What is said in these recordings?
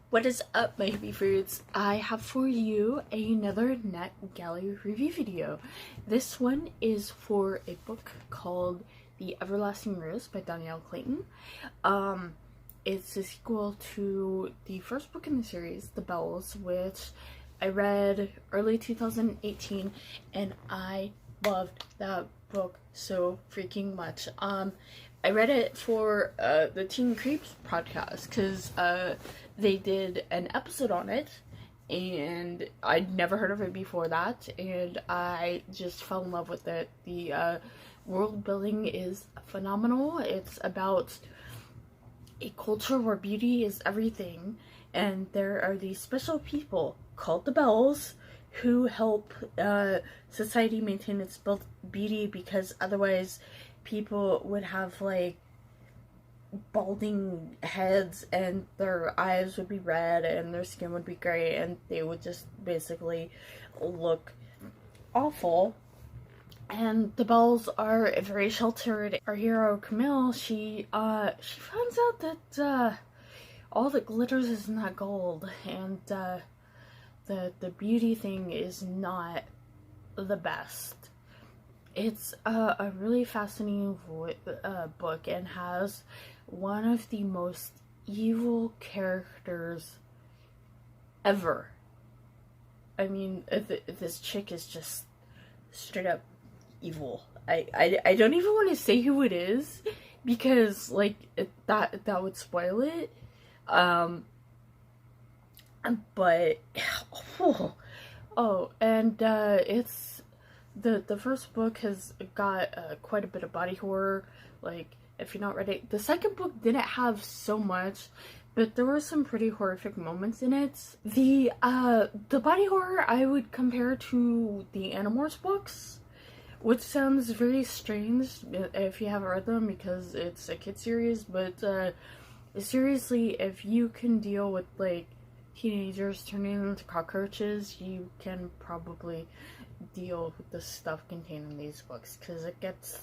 What is up, my happy fruits? I have for you another NetGalley review video. This one is for a book called The Everlasting Rose by Dhonielle Clayton. It's a sequel to the first book in the series, The Bells, which I read early 2018, and I loved that book so freaking much. I read it for the Teen Creeps podcast because they did an episode on it, and I'd never heard of it before that, and I just fell in love with it. The world building is phenomenal. It's about a culture where beauty is everything, and there are these special people called the Bells who help society maintain its beauty, because otherwise people would have like balding heads and their eyes would be red and their skin would be gray and they would just basically look awful. And the Bells are very sheltered. Our hero Camille, she finds out that all that glitters is not gold, and the beauty thing is not the best. It's a really fascinating book, and has one of the most evil characters ever. I mean, this chick is just straight up evil. I don't even want to say who it is, because like that would spoil it. But and it's the first book has got quite a bit of body horror. Like, if you're not ready, the second book didn't have so much, but there were some pretty horrific moments in it. The body horror I would compare to the Animorphs books, which sounds very strange if you haven't read them because it's a kid series, but seriously, if you can deal with like teenagers turning into cockroaches, you can probably deal with the stuff contained in these books, because it gets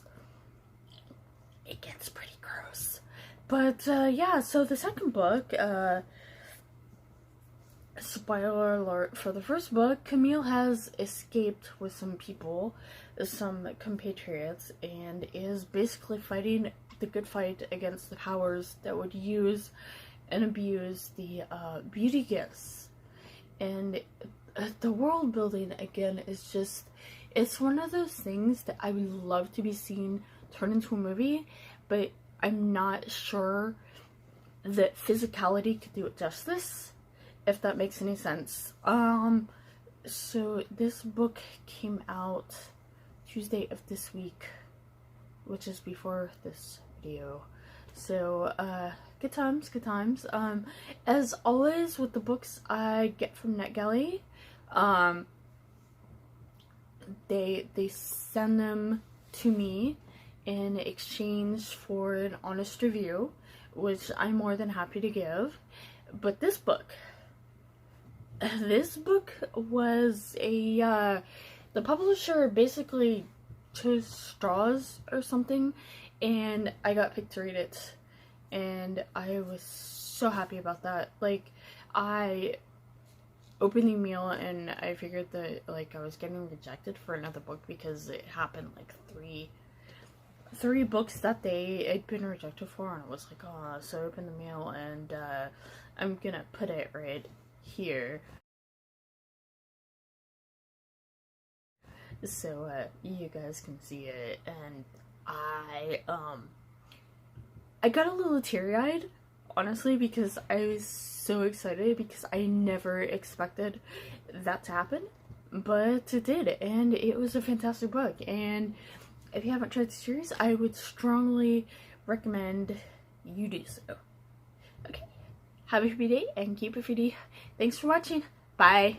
pretty gross. But yeah, so the second book, spoiler alert for the first book, Camille has escaped with some people, some compatriots, and is basically fighting the good fight against the powers that would use and abuse the beauty gifts. And the world building, again, is just, it's one of those things that I would love to be seen turn into a movie, but I'm not sure that physicality could do it justice, if that makes any sense. So this book came out Tuesday of this week, which is before this video. So, good times, good times. As always with the books I get from NetGalley, they send them to me in exchange for an honest review, which I'm more than happy to give. But this book was the publisher basically chose straws or something, and I got picked to read it, and I was so happy about that. Like, I opened the email and I figured that like I was getting rejected for another book, because it happened like three books that day I'd been rejected for, and I was like, oh. So I opened the mail, and I'm gonna put it right here so you guys can see it. And I got a little teary-eyed, honestly, because I was so excited, because I never expected that to happen, but it did, and it was a fantastic book. And if you haven't tried the series, I would strongly recommend you do so. Okay, have a happy day and keep it foodie. Thanks for watching. Bye.